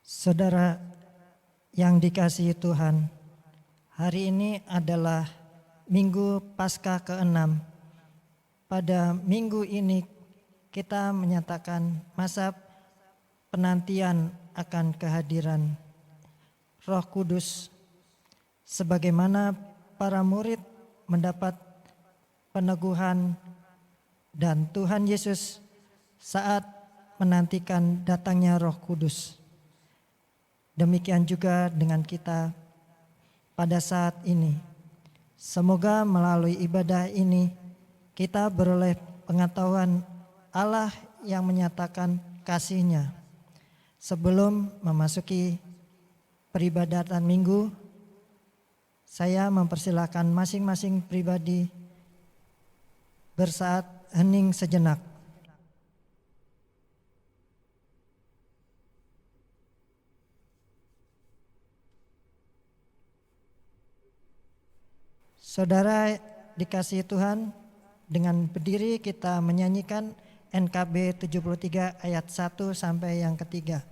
Saudara yang dikasihi Tuhan, hari ini adalah Minggu Paskah ke-6. Pada minggu ini kita menyatakan masa penantian akan kehadiran Roh Kudus, sebagaimana para murid mendapat peneguhan dan Tuhan Yesus saat menantikan datangnya Roh Kudus. Demikian juga dengan kita pada saat ini. Semoga melalui ibadah ini kita beroleh pengetahuan Allah yang menyatakan kasih-Nya. Sebelum memasuki peribadatan minggu, saya mempersilakan masing-masing pribadi bersaat hening sejenak. Saudara dikasihi Tuhan, dengan berdiri kita menyanyikan NKB 73 ayat 1 sampai yang ketiga.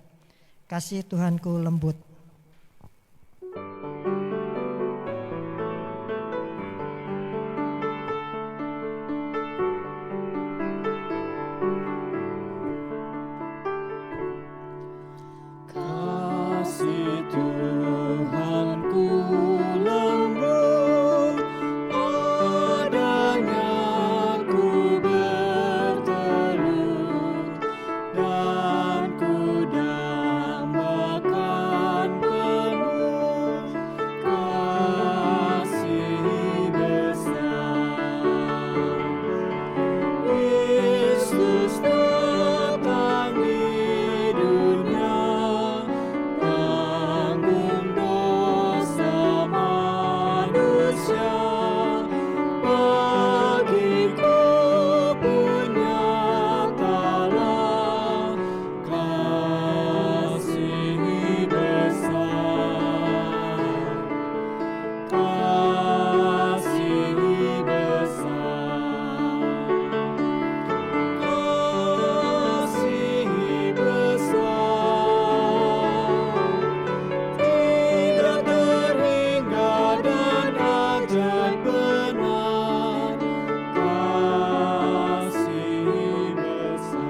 Kasih Tuhanku lembut. Kasih Tuhanku lembut, padanya ku bertelut, dan ku dambakan penuh kasih besar. Yesus datang di dunia, tanggung dosa manusia, bagiku punyatalah kasih besar, kasih besar, kasih besar, tidak terhingga dan ajaib benar, kasih besar.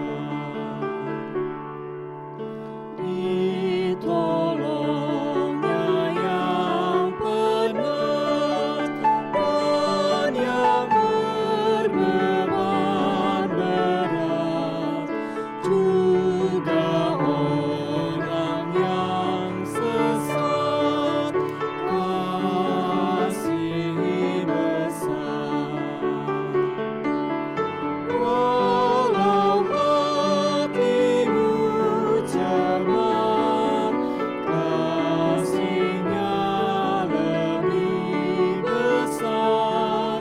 Ditolongnya yang penat dan yang berbeban berat, juga orang yang sesat, kasih besar. Walau hatimu cemar, kasih-Nya lebih besar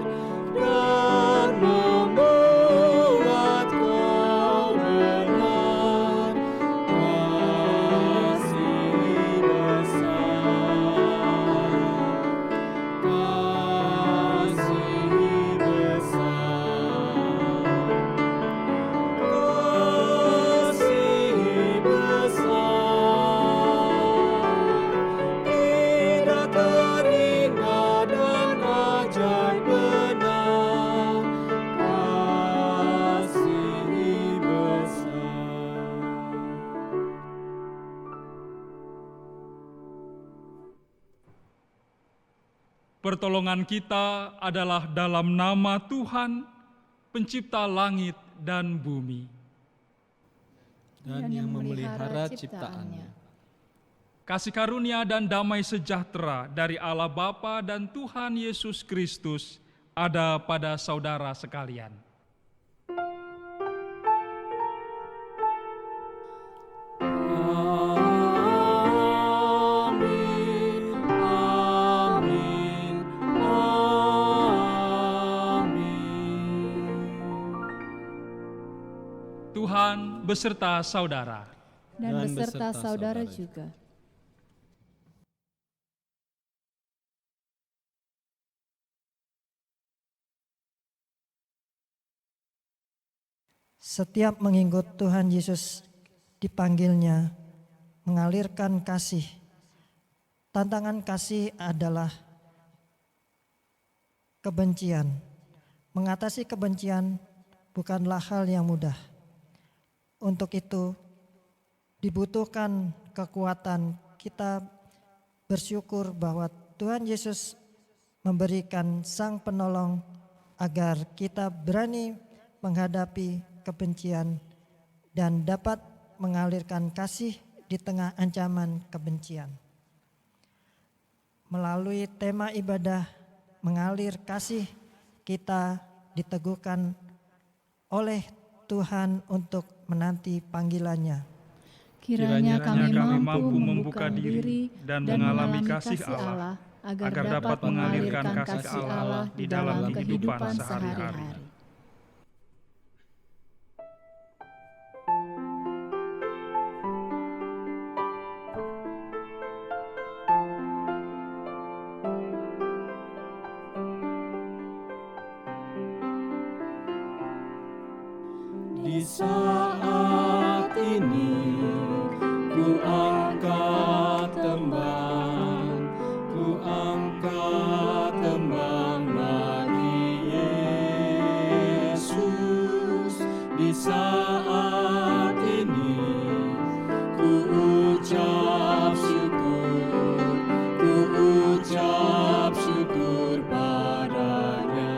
dan membuat kau benar, kasih besar, kasih besar, kasih besar, tidak terhingga dan ajaib benar, kasih besar. Pertolongan kita adalah dalam nama Tuhan, pencipta langit dan bumi. Dan yang memelihara ciptaannya. Kasih karunia dan damai sejahtera dari Allah Bapa dan Tuhan Yesus Kristus ada pada saudara sekalian. Amin, amin, amin. Tuhan beserta saudara. dan beserta saudara juga. Setiap mengikut Tuhan Yesus dipanggilnya mengalirkan kasih. Tantangan kasih adalah kebencian. Mengatasi kebencian bukanlah hal yang mudah. Untuk itu dibutuhkan kekuatan. Kita bersyukur bahwa Tuhan Yesus memberikan Sang Penolong agar kita berani menghadapi kebencian dan dapat mengalirkan kasih di tengah ancaman kebencian. Melalui tema ibadah mengalir kasih, kita diteguhkan oleh Tuhan untuk menanti panggilannya. Kiranya kami mampu membuka diri dan mengalami kasih Allah, agar dapat mengalirkan kasih Allah di dalam kehidupan sehari-hari. Di saat ini ku angkat tembang bagi Yesus. Di saat ini ku ucap syukur padanya.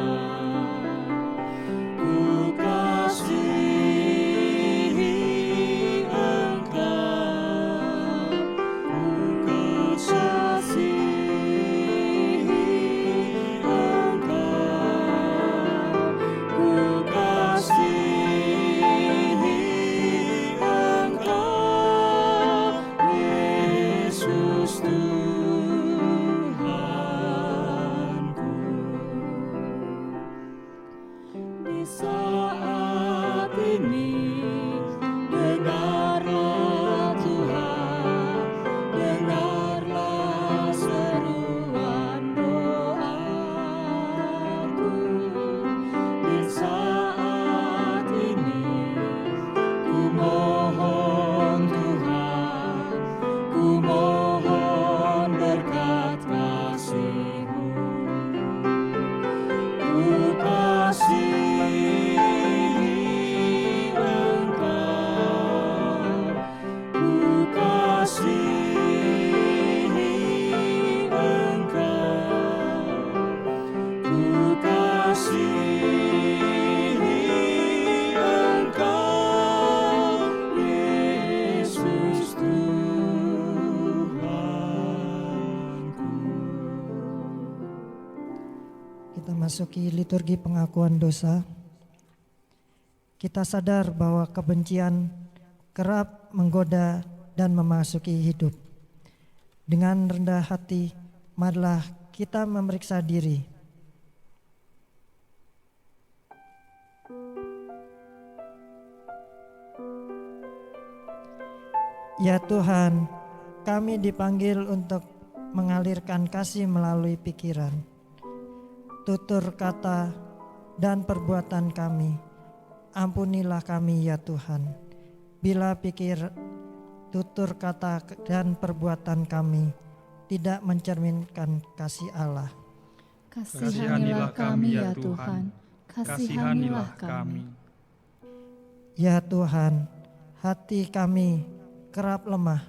Ku kasihi Engkau, ku kasihi Engkau, ku kasihi Engkau, Yesus Tuhanku. Di saat ini dengarlah Tuhan, dengarlah seruan doaku. Di saat ini ku mohon Tuhan, ku mohon berkat kasih-Mu. Ku kasihi Engkau, ku kasihi Engkau, ku kasihi Engkau, Yesus Tuhanku. Kita masuki liturgi pengakuan dosa. Kita sadar bahwa kebencian kerap menggoda dan memasuki hidup. Dengan rendah hati, marilah kita memeriksa diri. Ya Tuhan, kami dipanggil untuk mengalirkan kasih melalui pikiran, tutur kata, dan perbuatan kami. Ampunilah kami ya Tuhan, bila pikir, tutur kata, dan perbuatan kami tidak mencerminkan kasih Allah. Kasihanilah kami ya Tuhan, kasihanilah kami. Ya Tuhan, hati kami kerap lemah.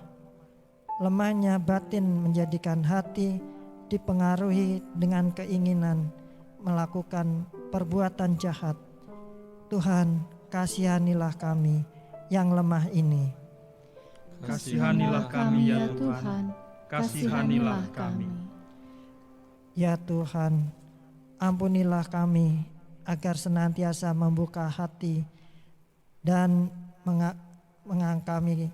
Lemahnya batin menjadikan hati dipengaruhi dengan keinginan melakukan perbuatan jahat. Tuhan, kasihanilah kami yang lemah ini. Kasihanilah kami ya Tuhan, kasihanilah kami. Ya Tuhan, ampunilah kami agar senantiasa membuka hati dan mengangkami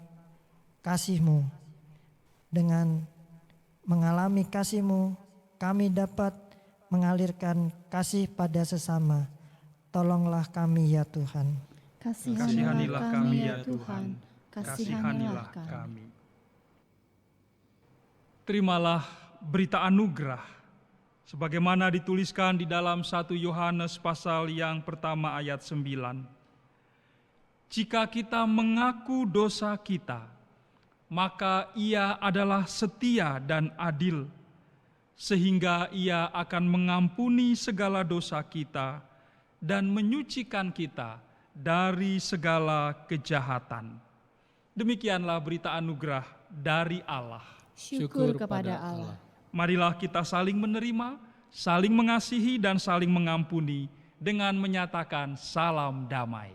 kasih-Mu. Dengan mengalami kasih-Mu, kami dapat mengalirkan kasih pada sesama. Tolonglah kami ya Tuhan. Kasihanilah kami ya Tuhan, kasihanilah kami. kami. Terimalah berita anugerah sebagaimana dituliskan di dalam 1 Yohanes pasal yang pertama ayat 9. Jika kita mengaku dosa kita, maka Ia adalah setia dan adil, sehingga Ia akan mengampuni segala dosa kita dan menyucikan kita dari segala kejahatan. Demikianlah berita anugerah dari Allah. Syukur kepada Allah. Marilah kita saling menerima, saling mengasihi, dan saling mengampuni dengan menyatakan salam damai.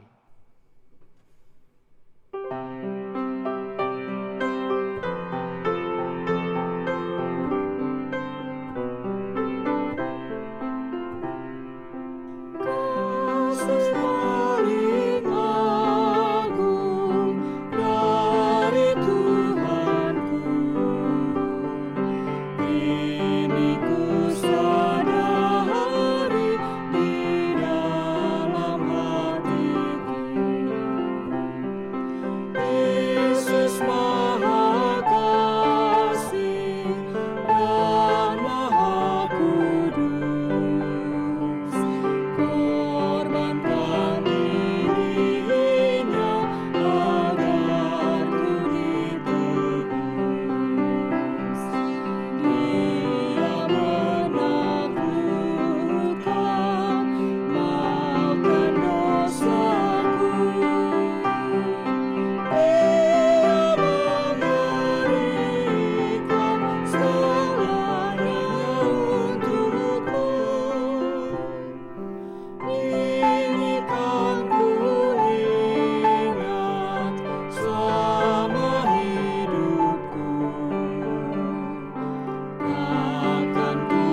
Kasih paling agung dari Tuhanku, ini ku sadari di dalam hatiku. Yesus Maha Kasih dan Maha Kudus, korbankan dirinya agar ku ditebus. Dia menaklukkan, maafkan dosaku. Dia memberikan segalanya untukku. Ini kan ku ingat selama hidupku, takkan ku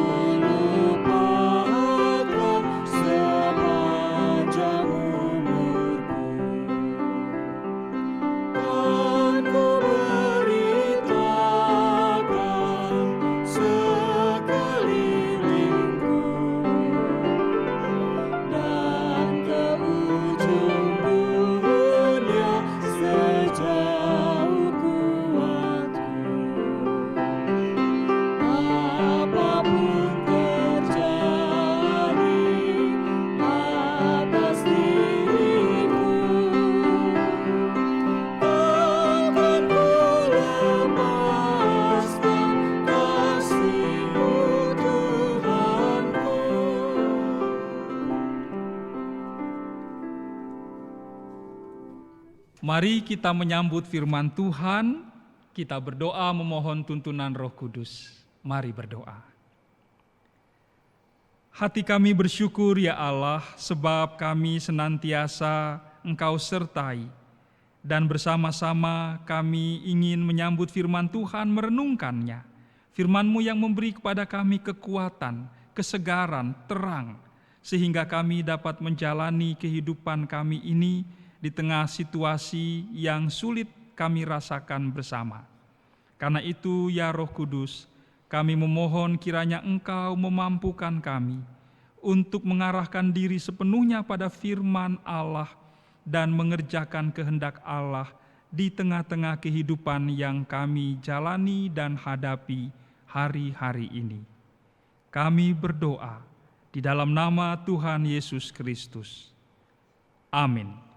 lupakan sepanjang umurku. Kan ku beritakan sekelilingku, dan ke ujung dunia sejauh kuatku. Apapun terjadi atas diriku, takkan ku lepaskan kasih-Mu Tuhanku. Mari kita menyambut firman Tuhan, kita berdoa memohon tuntunan Roh Kudus. Mari berdoa. Hati kami bersyukur ya Allah, sebab kami senantiasa Engkau sertai, dan bersama-sama kami ingin menyambut firman Tuhan, merenungkannya. Firman-Mu yang memberi kepada kami kekuatan, kesegaran, terang, sehingga kami dapat menjalani kehidupan kami ini di tengah situasi yang sulit kami rasakan bersama. Karena itu, ya Roh Kudus, kami memohon kiranya Engkau memampukan kami untuk mengarahkan diri sepenuhnya pada firman Allah dan mengerjakan kehendak Allah di tengah-tengah kehidupan yang kami jalani dan hadapi hari-hari ini. Kami berdoa di dalam nama Tuhan Yesus Kristus. Amin.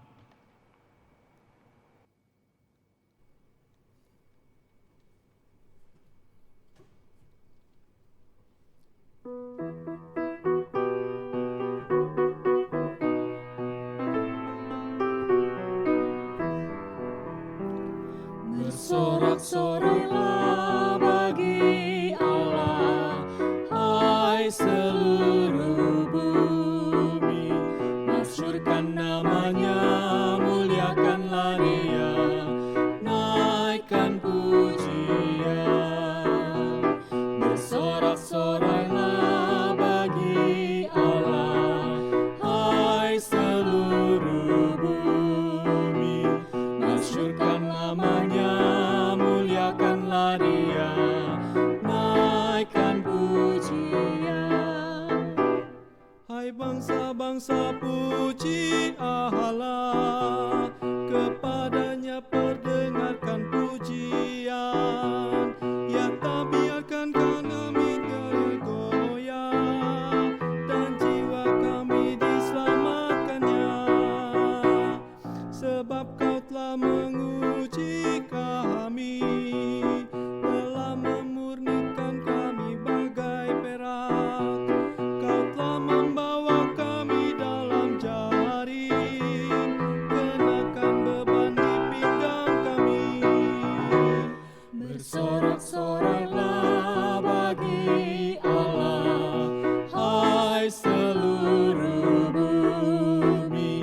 Bersorak-soraklah bagi Allah, hai seluruh bumi. Masyurkan namanya, muliakanlah Dia, naikkan pujian. Bersorak-soraklah bagi Allah, hai seluruh bumi. Masyurkan namanya, muliakanlah Dia, naikkan pujian. Hai bangsa-bangsa, puji Allah, kepadanya perdengarkan pujian. Ya tak biarkan kami goyah, dan jiwa kami diselamatkannya. Sebab Kau telah menguji kami, seluruh bumi.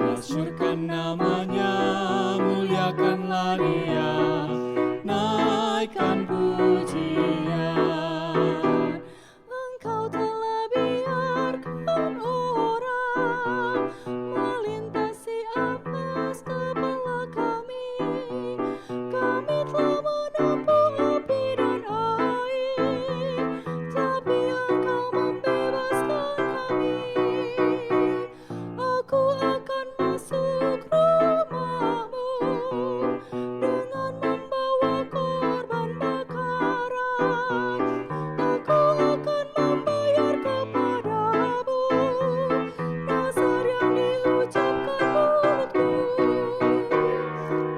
Masyurkan namanya, muliakanlah dia, naikkan pujian. Engkau telah biarkan orang melintasi atas kepala kami. Kami telah menempuh api dan air, tapi Engkau membebaskan kami. Aku akan masuk rumah-Mu dengan membawa korban bakaran. Aku akan membayar kepadamu dasar yang diucapkan mulutku.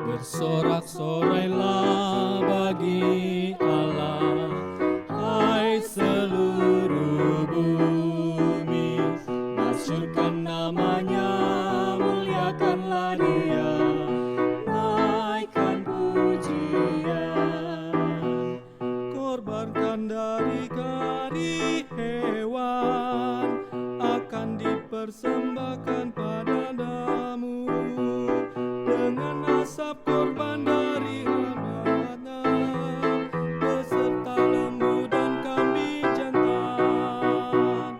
Bersorak-sorailah bagi Allah, hai seluruh bumi. Masyurkan namanya, muliakanlah dia, naikkan pujian. Korbankan dari hewan akan dipersembahkan padamu, dengan asap korban dari anak-anak beserta lembu dan kambing jantan.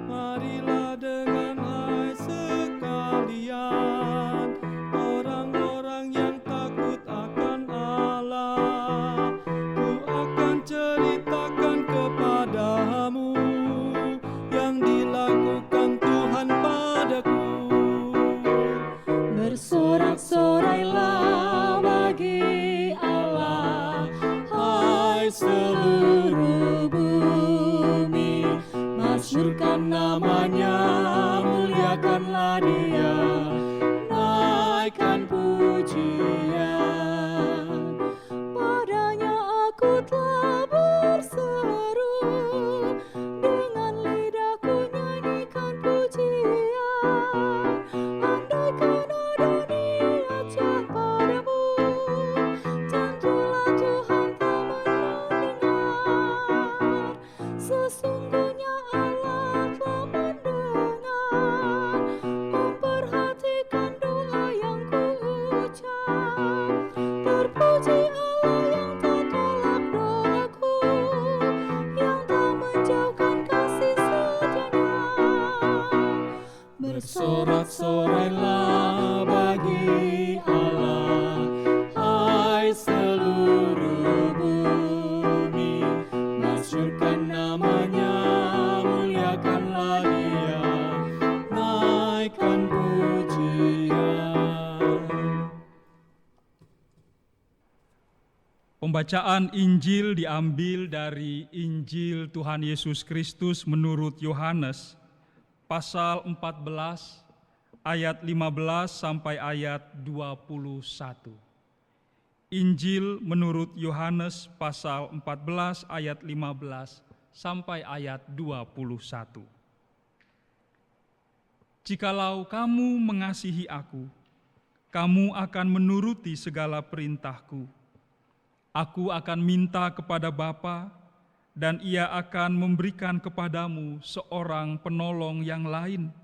Marilah dengan hai sekalian, orang-orang yang takut akan Allah. Ku akan ceritakan kepadamu yang dilakukan Tuhan padaku. Bersorak-sorailah bagi Allah, Hai seluruh bumi, masyurkan namanya, muliakanlah dia, naikkan pujian. padanya aku telah berseru, dengan lidahku nyanyikan pujian. Andaikan Adonia jatuh padamu, tentulah Tuhan tak mendengar. Sesungguhnya Allah telah mendengar, memperhatikan doa yang kuucap. Terpuji Allah yang tak tolak doaku, yang tak menjauhkan kasih setianya. Bersorak-sorailah bagi Allah, hai seluruh bumi. Masyurkan namanya, muliakanlah dia, naikkan pujian. Pembacaan Injil diambil dari Injil Tuhan Yesus Kristus menurut Yohanes pasal 14 ayat 15 sampai ayat 21. Injil menurut Yohanes pasal 14 ayat 15 sampai ayat 21. Jikalau kamu mengasihi aku, kamu akan menuruti segala perintahku. Aku akan minta kepada Bapa, dan Ia akan memberikan kepadamu seorang penolong yang lain,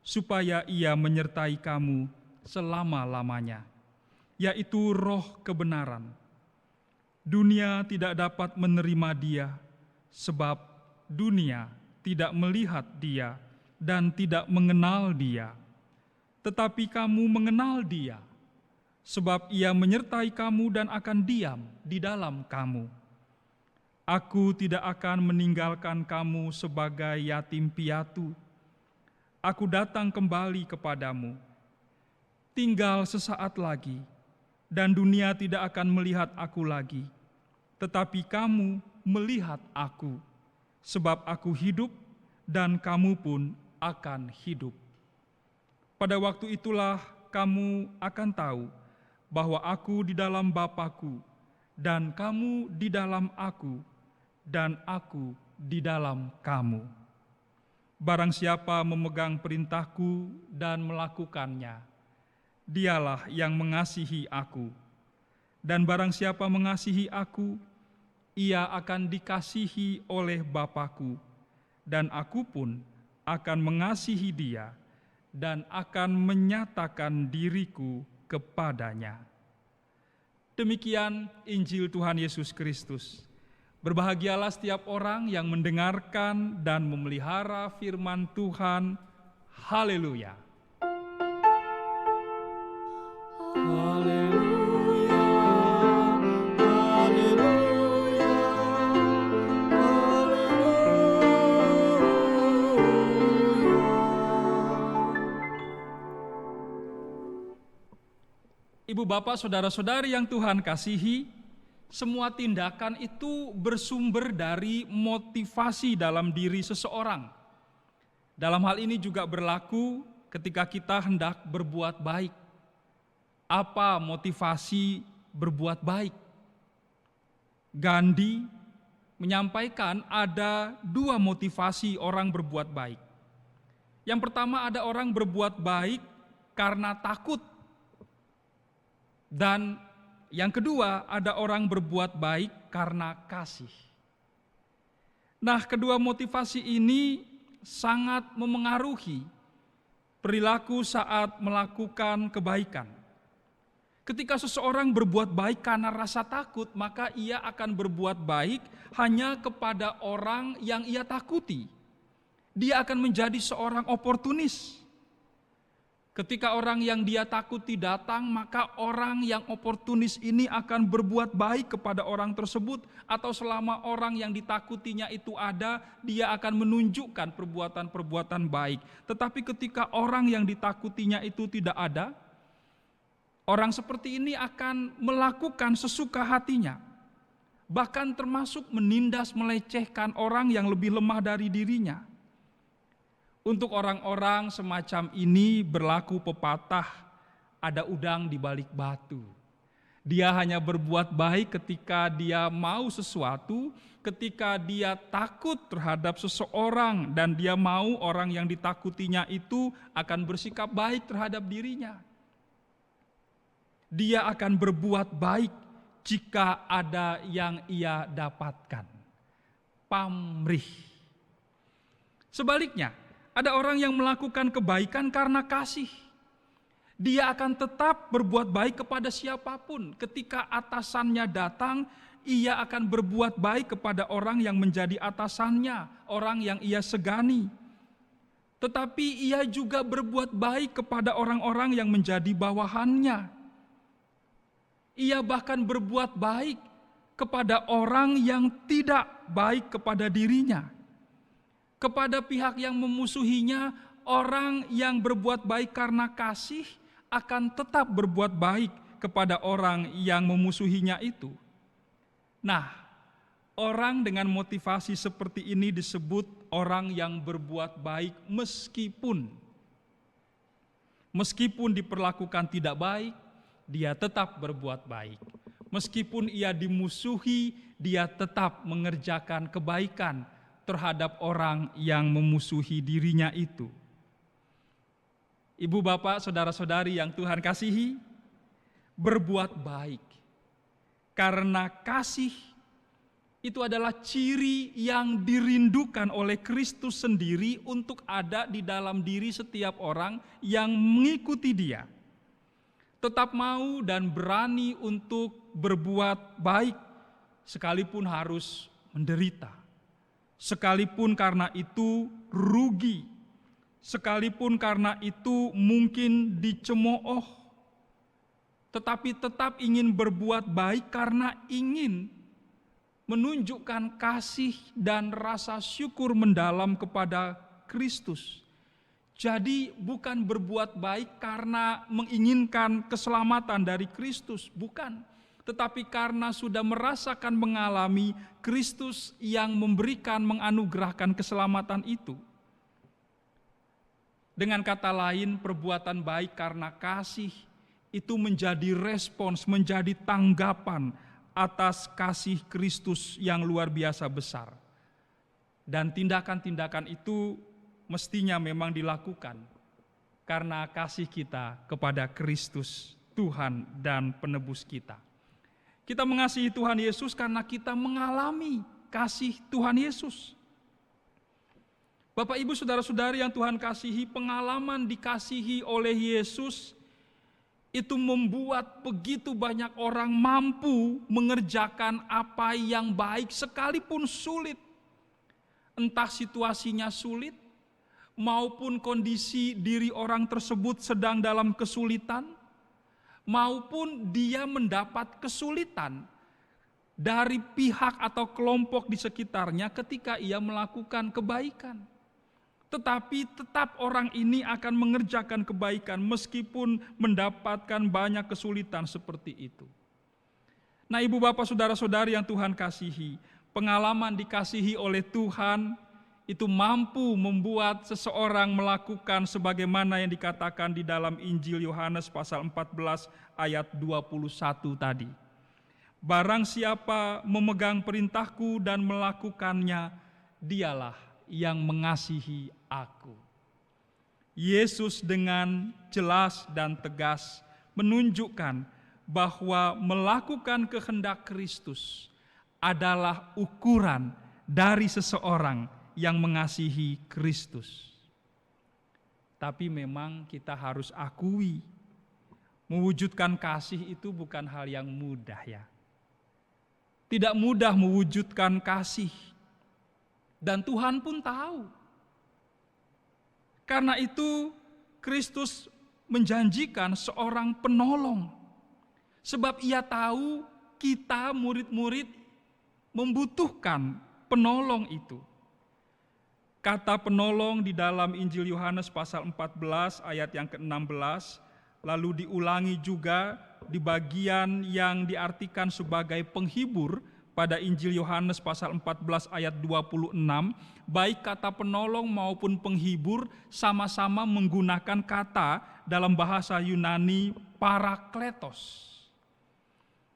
supaya Ia menyertai kamu selama-lamanya, yaitu Roh kebenaran. Dunia tidak dapat menerima Dia, sebab dunia tidak melihat Dia dan tidak mengenal Dia. Tetapi kamu mengenal Dia, sebab Ia menyertai kamu dan akan diam di dalam kamu. Aku tidak akan meninggalkan kamu sebagai yatim piatu. Aku datang kembali kepadamu. Tinggal sesaat lagi, dan dunia tidak akan melihat aku lagi. Tetapi kamu melihat aku, sebab aku hidup dan kamu pun akan hidup. Pada waktu itulah kamu akan tahu bahwa aku di dalam Bapa-Ku, dan kamu di dalam aku, dan aku di dalam kamu. Barang siapa memegang perintahku dan melakukannya, dialah yang mengasihi aku. Dan barang siapa mengasihi aku, ia akan dikasihi oleh Bapa-Ku, dan aku pun akan mengasihi Dia dan akan menyatakan diriku kepadanya. Demikian Injil Tuhan Yesus Kristus. Berbahagialah setiap orang yang mendengarkan dan memelihara firman Tuhan. Haleluya. Haleluya, haleluya, haleluya. Ibu bapak saudara-saudari yang Tuhan kasihi, semua tindakan itu bersumber dari motivasi dalam diri seseorang. Dalam hal ini juga berlaku ketika kita hendak berbuat baik. Apa motivasi berbuat baik? Gandhi menyampaikan ada dua motivasi orang berbuat baik. Yang pertama, ada orang berbuat baik karena takut. Dan yang kedua, ada orang berbuat baik karena kasih. Nah, kedua motivasi ini sangat memengaruhi perilaku saat melakukan kebaikan. Ketika seseorang berbuat baik karena rasa takut, maka ia akan berbuat baik hanya kepada orang yang ia takuti. Dia akan menjadi seorang oportunis. Ketika orang yang dia takuti datang, maka orang yang oportunis ini akan berbuat baik kepada orang tersebut, atau selama orang yang ditakutinya itu ada, dia akan menunjukkan perbuatan-perbuatan baik. Tetapi ketika orang yang ditakutinya itu tidak ada, orang seperti ini akan melakukan sesuka hatinya, bahkan termasuk menindas, melecehkan orang yang lebih lemah dari dirinya. Untuk orang-orang semacam ini berlaku pepatah, ada udang di balik batu. Dia hanya berbuat baik ketika dia mau sesuatu, ketika dia takut terhadap seseorang dan dia mau orang yang ditakutinya itu akan bersikap baik terhadap dirinya. Dia akan berbuat baik jika ada yang ia dapatkan. Pamrih. Sebaliknya, ada orang yang melakukan kebaikan karena kasih. Dia akan tetap berbuat baik kepada siapapun. Ketika atasannya datang, ia akan berbuat baik kepada orang yang menjadi atasannya, orang yang ia segani. Tetapi ia juga berbuat baik kepada orang-orang yang menjadi bawahannya. Ia bahkan berbuat baik kepada orang yang tidak baik kepada dirinya. Kepada pihak yang memusuhinya, orang yang berbuat baik karena kasih akan tetap berbuat baik kepada orang yang memusuhinya itu. Nah, orang dengan motivasi seperti ini disebut orang yang berbuat baik meskipun diperlakukan tidak baik, dia tetap berbuat baik. Meskipun ia dimusuhi, dia tetap mengerjakan kebaikan terhadap orang yang memusuhi dirinya itu. Ibu bapak, saudara-saudari yang Tuhan kasihi, berbuat baik karena kasih itu adalah ciri yang dirindukan oleh Kristus sendiri untuk ada di dalam diri setiap orang yang mengikuti Dia. Tetap mau dan berani untuk berbuat baik sekalipun harus menderita. Sekalipun karena itu rugi, sekalipun karena itu mungkin dicemooh, tetapi tetap ingin berbuat baik karena ingin menunjukkan kasih dan rasa syukur mendalam kepada Kristus. Jadi bukan berbuat baik karena menginginkan keselamatan dari Kristus, bukan. Tetapi karena sudah merasakan mengalami Kristus yang memberikan, menganugerahkan keselamatan itu. Dengan kata lain, perbuatan baik karena kasih itu menjadi respons, menjadi tanggapan atas kasih Kristus yang luar biasa besar. Dan tindakan-tindakan itu mestinya memang dilakukan karena kasih kita kepada Kristus, Tuhan dan penebus kita. Kita mengasihi Tuhan Yesus karena kita mengalami kasih Tuhan Yesus. Bapak, Ibu, saudara-saudari yang Tuhan kasihi, pengalaman dikasihi oleh Yesus itu membuat begitu banyak orang mampu mengerjakan apa yang baik sekalipun sulit. Entah situasinya sulit, maupun kondisi diri orang tersebut sedang dalam kesulitan, maupun dia mendapat kesulitan dari pihak atau kelompok di sekitarnya ketika ia melakukan kebaikan. Tetapi tetap orang ini akan mengerjakan kebaikan meskipun mendapatkan banyak kesulitan seperti itu. Nah, Ibu, Bapak, saudara-saudari yang Tuhan kasihi, pengalaman dikasihi oleh Tuhan itu mampu membuat seseorang melakukan sebagaimana yang dikatakan di dalam Injil Yohanes pasal 14 ayat 21 tadi. Barang siapa memegang perintahku dan melakukannya, dialah yang mengasihi aku. Yesus dengan jelas dan tegas menunjukkan bahwa melakukan kehendak Kristus adalah ukuran dari seseorang yang mengasihi Kristus. Tapi memang kita harus akui, mewujudkan kasih itu bukan hal yang mudah ya. Tidak mudah mewujudkan kasih. Dan Tuhan pun tahu. Karena itu Kristus menjanjikan seorang penolong. Sebab Ia tahu kita murid-murid membutuhkan penolong itu. Kata penolong di dalam Injil Yohanes pasal 14 ayat yang ke-16, lalu diulangi juga di bagian yang diartikan sebagai penghibur pada Injil Yohanes pasal 14 ayat 26, baik kata penolong maupun penghibur sama-sama menggunakan kata dalam bahasa Yunani parakletos,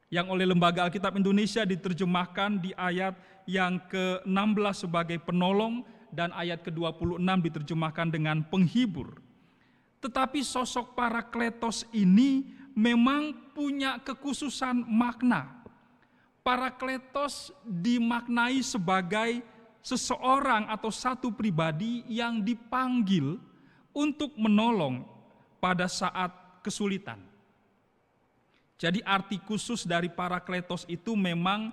yang oleh Lembaga Alkitab Indonesia diterjemahkan di ayat yang ke-16 sebagai penolong dan ayat ke-26 diterjemahkan dengan penghibur. Tetapi sosok parakletos ini memang punya kekhususan makna. Parakletos dimaknai sebagai seseorang atau satu pribadi yang dipanggil untuk menolong pada saat kesulitan. Jadi arti khusus dari parakletos itu memang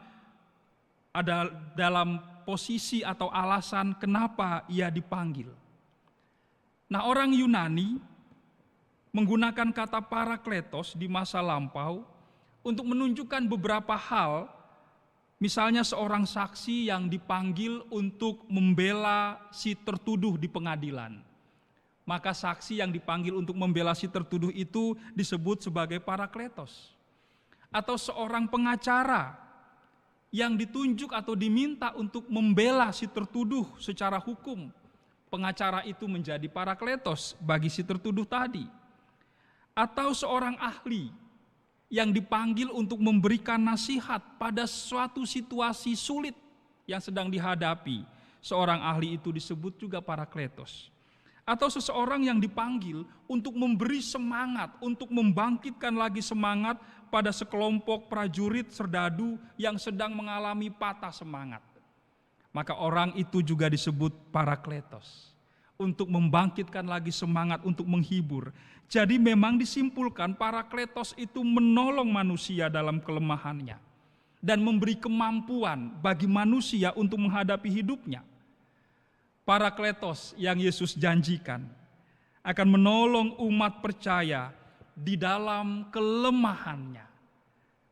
ada dalam posisi atau alasan kenapa ia dipanggil. Nah, orang Yunani menggunakan kata parakletos di masa lampau untuk menunjukkan beberapa hal. Misalnya seorang saksi yang dipanggil untuk membela si tertuduh di pengadilan. Maka saksi yang dipanggil untuk membela si tertuduh itu disebut sebagai parakletos. Atau seorang pengacara yang ditunjuk atau diminta untuk membela si tertuduh secara hukum. Pengacara itu menjadi parakletos bagi si tertuduh tadi. Atau seorang ahli yang dipanggil untuk memberikan nasihat pada suatu situasi sulit yang sedang dihadapi. Seorang ahli itu disebut juga parakletos. Atau seseorang yang dipanggil untuk memberi semangat, untuk membangkitkan lagi semangat pada sekelompok prajurit serdadu yang sedang mengalami patah semangat. Maka orang itu juga disebut parakletos. Untuk membangkitkan lagi semangat, untuk menghibur. Jadi memang disimpulkan parakletos itu menolong manusia dalam kelemahannya. Dan memberi kemampuan bagi manusia untuk menghadapi hidupnya. Parakletos yang Yesus janjikan akan menolong umat percaya di dalam kelemahannya.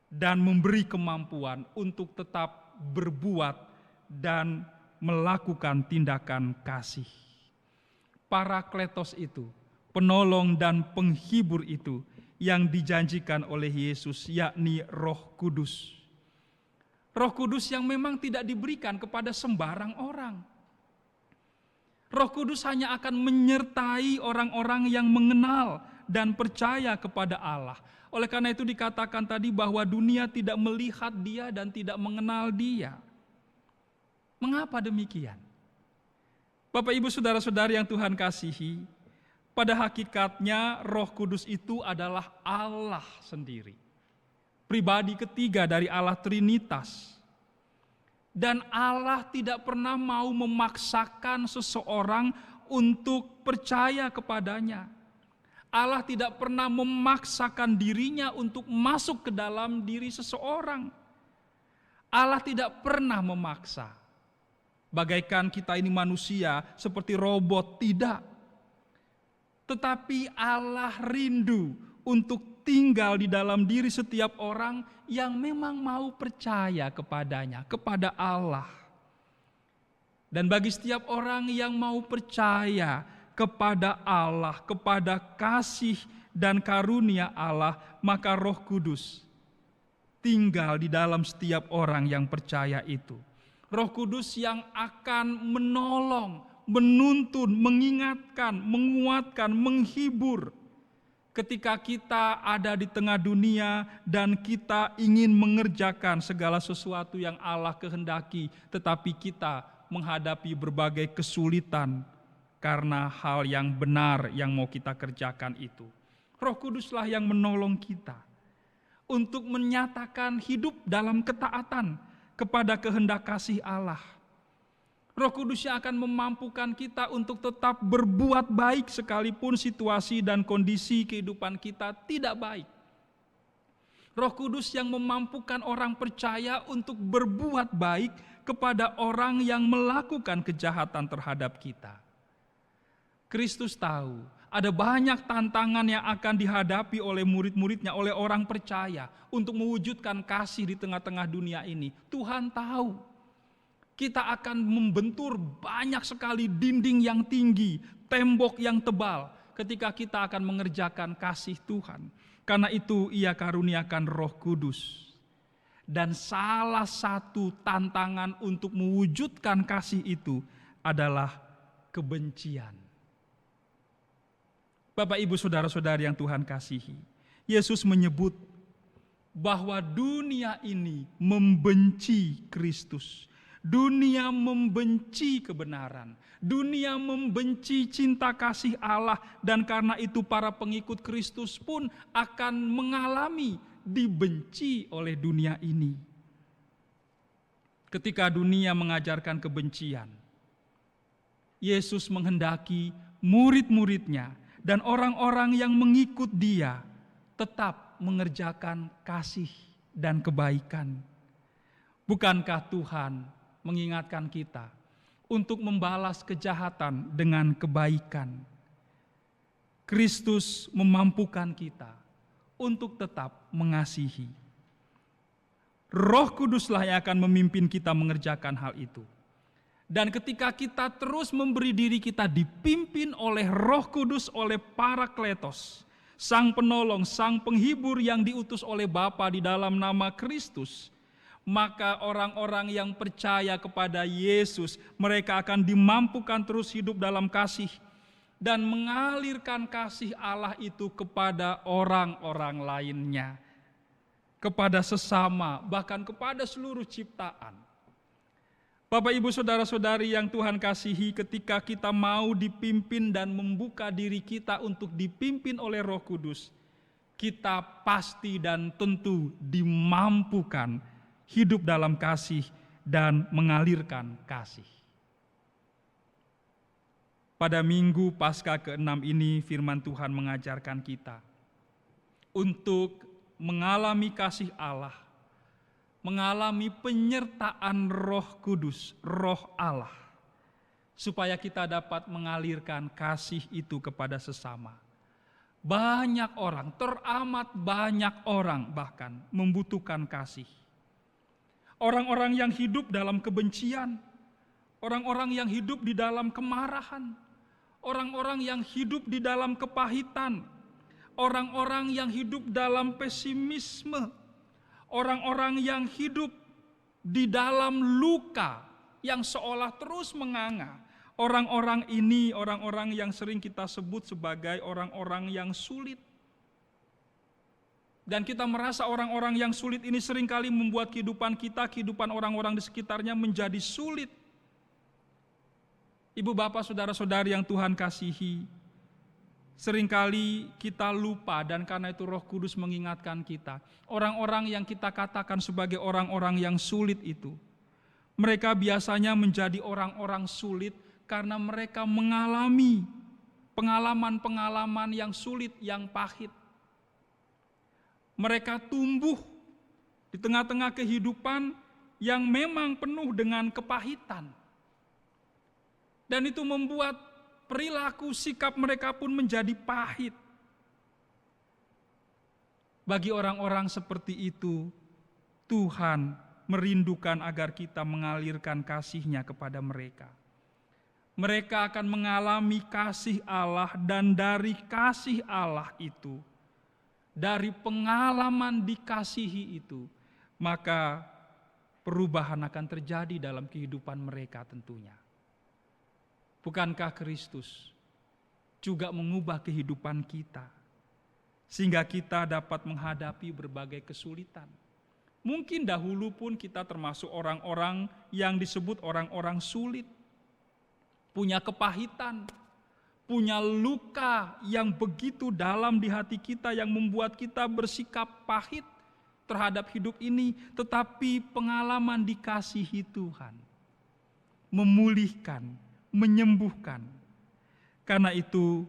Dan memberi kemampuan untuk tetap berbuat dan melakukan tindakan kasih. Parakletos itu, penolong dan penghibur itu yang dijanjikan oleh Yesus, yakni Roh Kudus. Roh Kudus yang memang tidak diberikan kepada sembarang orang. Roh Kudus hanya akan menyertai orang-orang yang mengenal dan percaya kepada Allah. Oleh karena itu dikatakan tadi bahwa dunia tidak melihat Dia dan tidak mengenal Dia. Mengapa demikian? Bapak, Ibu, saudara-saudari yang Tuhan kasihi, pada hakikatnya Roh Kudus itu adalah Allah sendiri. Pribadi ketiga dari Allah Trinitas. Dan Allah tidak pernah mau memaksakan seseorang untuk percaya kepadanya. Allah tidak pernah memaksakan dirinya untuk masuk ke dalam diri seseorang. Allah tidak pernah memaksa. Bagaikan kita ini manusia seperti robot, tidak. Tetapi Allah rindu untuk tinggal di dalam diri setiap orang yang memang mau percaya kepadanya, kepada Allah. Dan bagi setiap orang yang mau percaya kepada Allah, kepada kasih dan karunia Allah, maka Roh Kudus tinggal di dalam setiap orang yang percaya itu. Roh Kudus yang akan menolong, menuntun, mengingatkan, menguatkan, menghibur ketika kita ada di tengah dunia dan kita ingin mengerjakan segala sesuatu yang Allah kehendaki, tetapi kita menghadapi berbagai kesulitan karena hal yang benar yang mau kita kerjakan itu. Roh Kuduslah yang menolong kita untuk menyatakan hidup dalam ketaatan kepada kehendak kasih Allah. Roh Kudus yang akan memampukan kita untuk tetap berbuat baik sekalipun situasi dan kondisi kehidupan kita tidak baik. Roh Kudus yang memampukan orang percaya untuk berbuat baik kepada orang yang melakukan kejahatan terhadap kita. Kristus tahu ada banyak tantangan yang akan dihadapi oleh murid-muridnya, oleh orang percaya untuk mewujudkan kasih di tengah-tengah dunia ini. Tuhan tahu. Kita akan membentur banyak sekali dinding yang tinggi, tembok yang tebal ketika kita akan mengerjakan kasih Tuhan. Karena itu Ia karuniakan Roh Kudus. Dan salah satu tantangan untuk mewujudkan kasih itu adalah kebencian. Bapak, Ibu, saudara-saudari yang Tuhan kasihi, Yesus menyebut bahwa dunia ini membenci Kristus. Dunia membenci kebenaran, dunia membenci cinta kasih Allah, dan karena itu para pengikut Kristus pun akan mengalami dibenci oleh dunia ini. Ketika dunia mengajarkan kebencian, Yesus menghendaki murid-muridnya dan orang-orang yang mengikut Dia tetap mengerjakan kasih dan kebaikan. Bukankah Tuhan mengingatkan kita untuk membalas kejahatan dengan kebaikan? Kristus memampukan kita untuk tetap mengasihi. Roh Kuduslah yang akan memimpin kita mengerjakan hal itu. Dan ketika kita terus memberi diri kita dipimpin oleh Roh Kudus, oleh Parakletos, Sang Penolong, Sang Penghibur yang diutus oleh Bapa di dalam nama Kristus, maka orang-orang yang percaya kepada Yesus, mereka akan dimampukan terus hidup dalam kasih dan mengalirkan kasih Allah itu kepada orang-orang lainnya, kepada sesama, bahkan kepada seluruh ciptaan. Bapak, Ibu, saudara-saudari yang Tuhan kasihi, ketika kita mau dipimpin dan membuka diri kita untuk dipimpin oleh Roh Kudus, kita pasti dan tentu dimampukan hidup dalam kasih dan mengalirkan kasih. Pada minggu Paskah ke-6 ini firman Tuhan mengajarkan kita untuk mengalami kasih Allah, mengalami penyertaan Roh Kudus, Roh Allah, supaya kita dapat mengalirkan kasih itu kepada sesama. Banyak orang, teramat banyak orang bahkan membutuhkan kasih. Orang-orang yang hidup dalam kebencian, orang-orang yang hidup di dalam kemarahan, orang-orang yang hidup di dalam kepahitan, orang-orang yang hidup dalam pesimisme, orang-orang yang hidup di dalam luka yang seolah terus menganga. Orang-orang ini, orang-orang yang sering kita sebut sebagai orang-orang yang sulit. Dan kita merasa orang-orang yang sulit ini seringkali membuat kehidupan kita, kehidupan orang-orang di sekitarnya menjadi sulit. Ibu, bapak, saudara-saudari yang Tuhan kasihi, seringkali kita lupa dan karena itu Roh Kudus mengingatkan kita. Orang-orang yang kita katakan sebagai orang-orang yang sulit itu, Mereka biasanya menjadi orang-orang sulit karena mereka mengalami pengalaman-pengalaman yang sulit, yang pahit. Mereka tumbuh di tengah-tengah kehidupan yang memang penuh dengan kepahitan. Dan itu membuat perilaku sikap mereka pun menjadi pahit. Bagi orang-orang seperti itu, Tuhan merindukan agar kita mengalirkan kasih-Nya kepada mereka. Mereka akan mengalami kasih Allah, dan dari kasih Allah itu, dari pengalaman dikasihi itu, maka perubahan akan terjadi dalam kehidupan mereka tentunya. Bukankah Kristus juga mengubah kehidupan kita, sehingga kita dapat menghadapi berbagai kesulitan? Mungkin dahulu pun kita termasuk orang-orang yang disebut orang-orang sulit, punya kepahitan, punya luka yang begitu dalam di hati kita yang membuat kita bersikap pahit terhadap hidup ini. Tetapi pengalaman dikasihi Tuhan memulihkan, menyembuhkan. Karena itu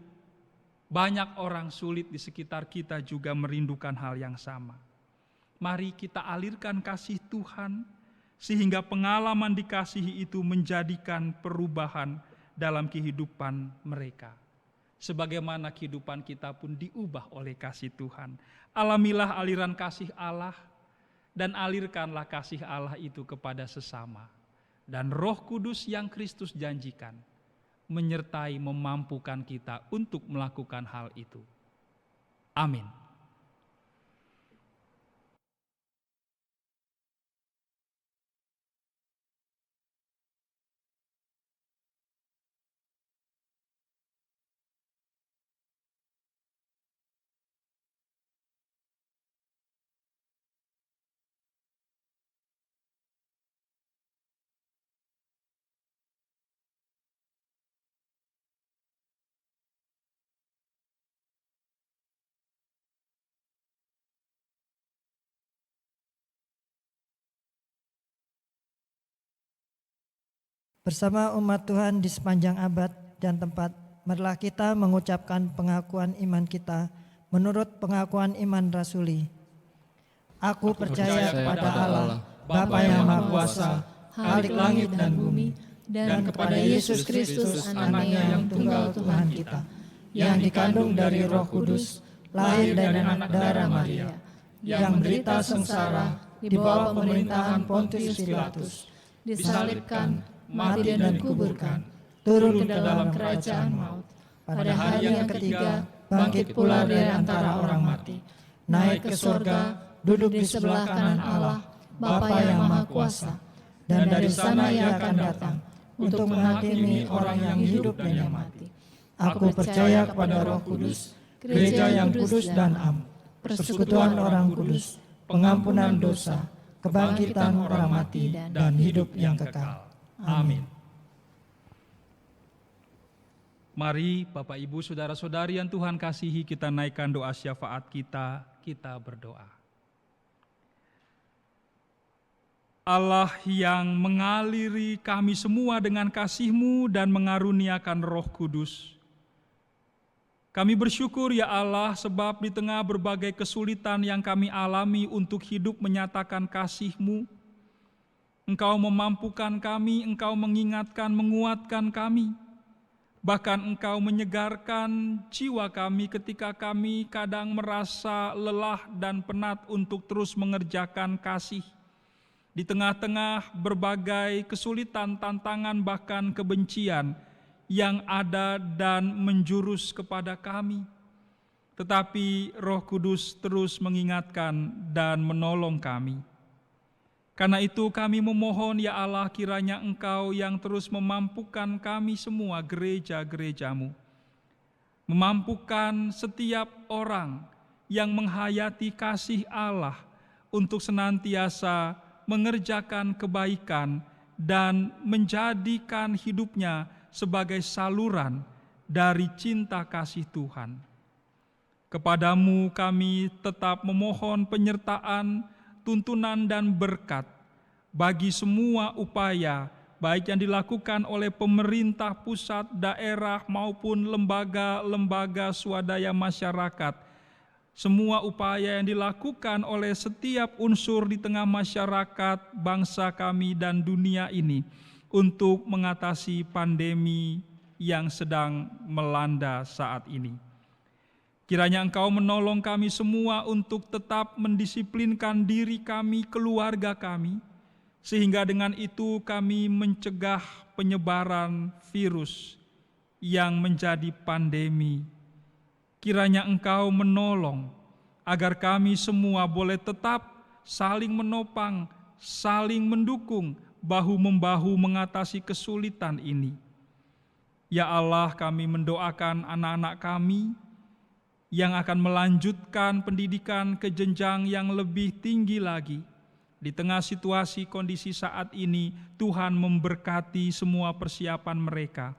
banyak orang sulit di sekitar kita juga merindukan hal yang sama. Mari kita alirkan kasih Tuhan, sehingga pengalaman dikasihi itu menjadikan perubahan dalam kehidupan mereka. Sebagaimana kehidupan kita pun diubah oleh kasih Tuhan. Alamilah aliran kasih Allah, dan alirkanlah kasih Allah itu kepada sesama. Dan Roh Kudus yang Kristus janjikan menyertai, memampukan kita untuk melakukan hal itu. Amin. Bersama umat Tuhan di sepanjang abad dan tempat, marilah kita mengucapkan pengakuan iman kita menurut pengakuan iman rasuli. Aku percaya kepada Allah, Bapa yang Maha Kuasa, Khalik langit dan bumi, dan kepada Yesus Kristus, Anaknya yang tunggal Tuhan kita, yang dikandung dari Roh Kudus, lahir dari anak darah Maria, yang menderita sengsara di bawah pemerintahan Pontius Pilatus, disalibkan, mati dan dikuburkan, turun ke dalam kerajaan maut. Pada hari yang ketiga, bangkit pula dari antara orang mati, naik ke surga, duduk di sebelah kanan Allah, Bapa yang Maha Kuasa. Dan dari sana Ia akan datang untuk menghakimi orang yang hidup dan yang mati. Aku percaya kepada Roh Kudus, gereja yang kudus dan am, persekutuan orang kudus, pengampunan dosa, kebangkitan orang mati, dan hidup yang kekal. Amin. Mari Bapak Ibu Saudara-saudari yang Tuhan kasihi, kita naikkan doa syafaat kita berdoa. Allah yang mengaliri kami semua dengan kasih-Mu dan mengaruniakan Roh Kudus, kami bersyukur ya Allah, sebab di tengah berbagai kesulitan yang kami alami untuk hidup menyatakan kasih-Mu, Engkau memampukan kami, Engkau mengingatkan, menguatkan kami. Bahkan Engkau menyegarkan jiwa kami ketika kami kadang merasa lelah dan penat untuk terus mengerjakan kasih. Di tengah-tengah berbagai kesulitan, tantangan, bahkan kebencian yang ada dan menjurus kepada kami. Tetapi Roh Kudus terus mengingatkan dan menolong kami. Karena itu kami memohon ya Allah, kiranya Engkau yang terus memampukan kami semua, gereja-gereja-Mu, memampukan setiap orang yang menghayati kasih Allah untuk senantiasa mengerjakan kebaikan dan menjadikan hidupnya sebagai saluran dari cinta kasih Tuhan. Kepadamu kami tetap memohon penyertaan, tuntunan dan berkat bagi semua upaya baik yang dilakukan oleh pemerintah pusat, daerah maupun lembaga-lembaga swadaya masyarakat. Semua upaya yang dilakukan oleh setiap unsur di tengah masyarakat, bangsa kami dan dunia ini untuk mengatasi pandemi yang sedang melanda saat ini. Kiranya Engkau menolong kami semua untuk tetap mendisiplinkan diri kami, keluarga kami, sehingga dengan itu kami mencegah penyebaran virus yang menjadi pandemi. Kiranya Engkau menolong agar kami semua boleh tetap saling menopang, saling mendukung, bahu-membahu mengatasi kesulitan ini. Ya Allah, kami mendoakan anak-anak kami yang akan melanjutkan pendidikan ke jenjang yang lebih tinggi lagi. Di tengah situasi kondisi saat ini, Tuhan memberkati semua persiapan mereka.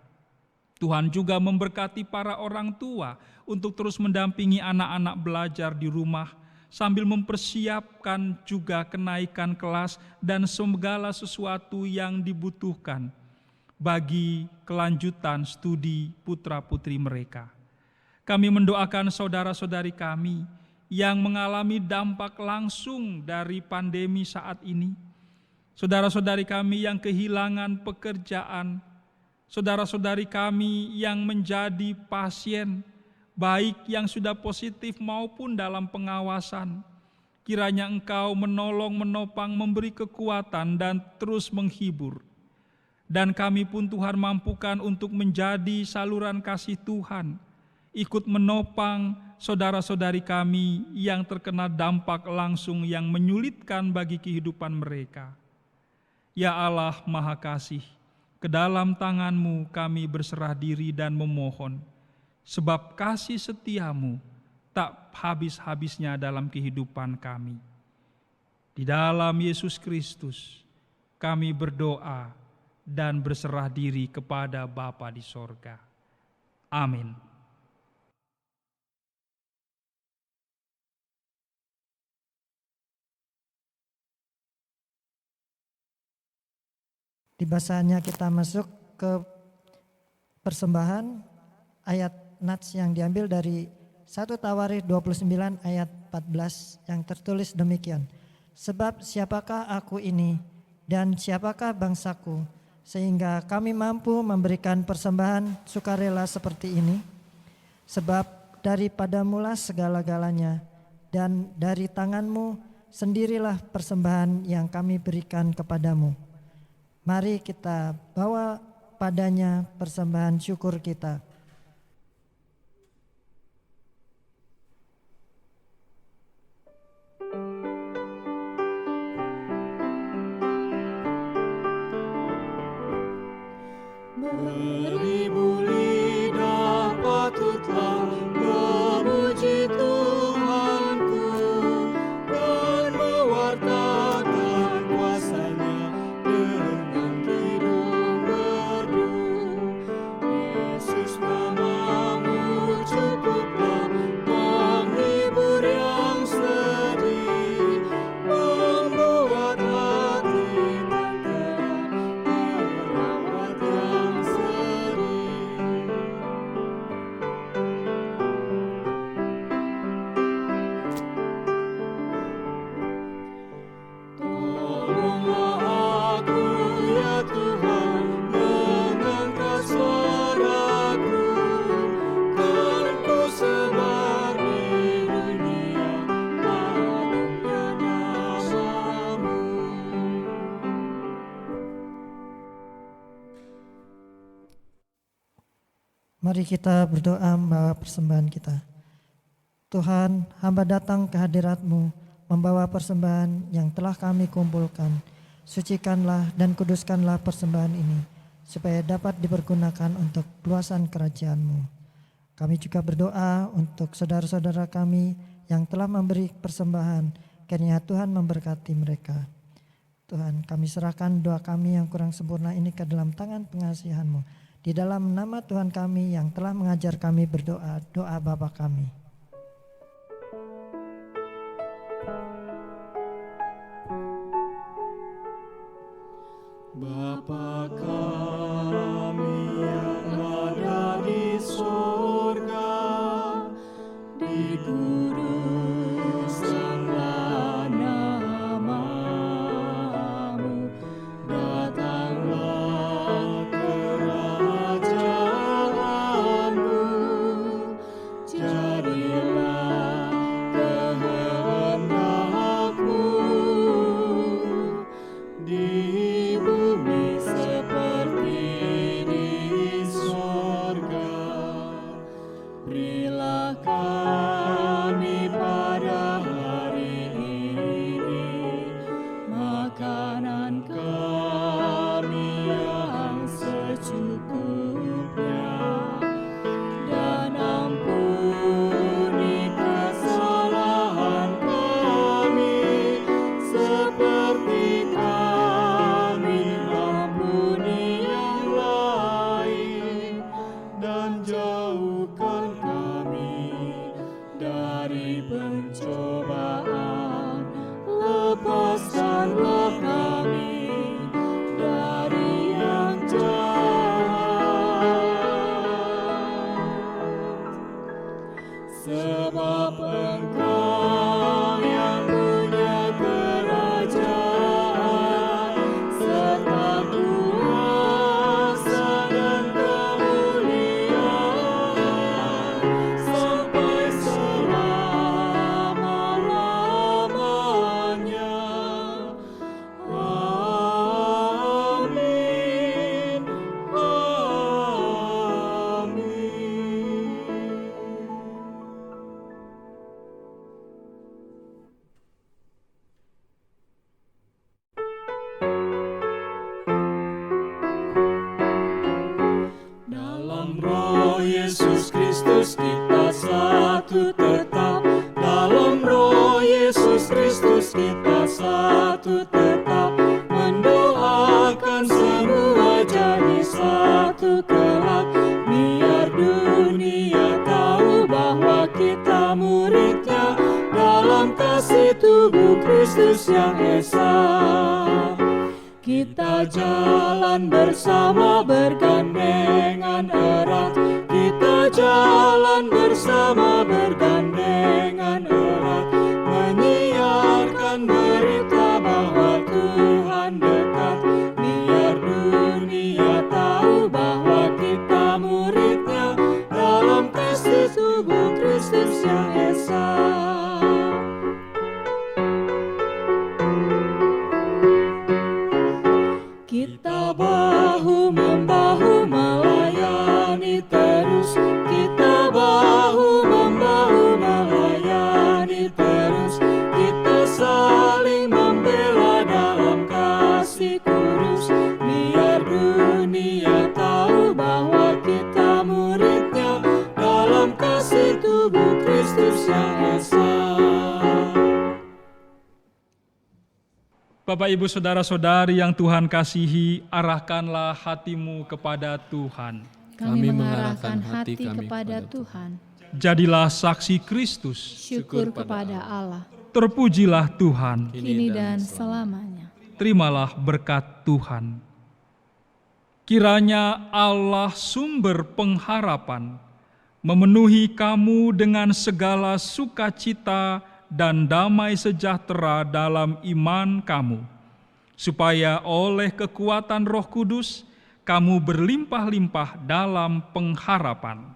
Tuhan juga memberkati para orang tua untuk terus mendampingi anak-anak belajar di rumah, sambil mempersiapkan juga kenaikan kelas dan segala sesuatu yang dibutuhkan bagi kelanjutan studi putra-putri mereka. Kami mendoakan saudara-saudari kami yang mengalami dampak langsung dari pandemi saat ini, saudara-saudari kami yang kehilangan pekerjaan, saudara-saudari kami yang menjadi pasien, baik yang sudah positif maupun dalam pengawasan. Kiranya Engkau menolong, menopang, memberi kekuatan dan terus menghibur. Dan kami pun Tuhan mampukan untuk menjadi saluran kasih Tuhan, ikut menopang saudara-saudari kami yang terkena dampak langsung yang menyulitkan bagi kehidupan mereka. Ya Allah Maha Kasih, ke dalam tangan-Mu kami berserah diri dan memohon, sebab kasih setia-Mu tak habis-habisnya dalam kehidupan kami. Di dalam Yesus Kristus kami berdoa dan berserah diri kepada Bapa di sorga. Amin. Di bahasannya kita masuk ke persembahan ayat nats yang diambil dari 1 Tawarikh 29 ayat 14 yang tertulis demikian. Sebab siapakah aku ini dan siapakah bangsaku sehingga kami mampu memberikan persembahan sukarela seperti ini? Sebab daripadamulah segala-galanya dan dari tanganmu sendirilah persembahan yang kami berikan kepadamu. Mari kita bawa padanya persembahan syukur kita. Beribu lidah patutlah memuji Tuhanku dan mewartakan kuasa-Nya dengan kidung merdu. Yesus, nama-Mu cukuplah menghibur yang sedih, membuat hati tergerak, merawat yang sedih. Tolonglah aku ya Tuhan, mengangkat suaraku, kan ku sebar di dunia agungnya nama-Mu. Mari kita berdoa membawa persembahan kita. Tuhan, hamba datang ke hadirat-Mu membawa persembahan yang telah kami kumpulkan. Sucikanlah dan kuduskanlah persembahan ini, supaya dapat dipergunakan untuk keluasan kerajaan-Mu. Kami juga berdoa untuk saudara-saudara kami yang telah memberi persembahan, kiranya Tuhan memberkati mereka. Tuhan, kami serahkan doa kami yang kurang sempurna ini ke dalam tangan pengasihan-Mu. Di dalam nama Tuhan kami yang telah mengajar kami berdoa, doa Bapa kami. Bapa kami yang ada di surga, dikuduskanlah namamu, datanglah kerajaanmu, jadilah kehendakmu di bumi seperti di surga. Berilah kami pada hari ini makanan kami yang secukupnya, dan ampuni kesalahan kami seperti kami ampuni yang lain, dan jauhkan kami dari pencobaan, lepaskanlah kami dari yang jahat. Sebab Engkau yang punya kerajaan serta kuasa dan kemuliaan sampai selama-lamanya. Amin. Amin. Dalam Roh Yesus Kristus kita satu tetap. Dalam Roh Yesus Kristus kita satu tetap. Mendoakan semua jadi satu kelak. Biar dunia tahu bahwa kita muridnya dalam kasih tubuh Kristus yang esa. Kita jalan bersama bergandengan erat. Kita jalan bersama bergandengan erat. Menyiarkan berita bahwa Tuhan dekat. Biar dunia tahu bahwa kita muridnya dalam Kristus tubuh Kristus yang esa. Kita bahu-membahu melayani terus. Kita bahu-membahu melayani terus. Kita saling membela dalam kasih kudus. Biar dunia tahu bahwa kita muridnya dalam kasih tubuh Kristus yang esa. Bapak, Ibu, Saudara-saudari yang Tuhan kasihi, arahkanlah hatimu kepada Tuhan. Kami mengarahkan hati kepada Tuhan. Jadilah saksi Kristus. Syukur kepada Allah, Terpujilah Tuhan. kini dan selamanya. Terimalah berkat Tuhan. Kiranya Allah sumber pengharapan memenuhi kamu dengan segala sukacita dan damai sejahtera dalam iman kamu, supaya oleh kekuatan Roh Kudus kamu berlimpah-limpah dalam pengharapan.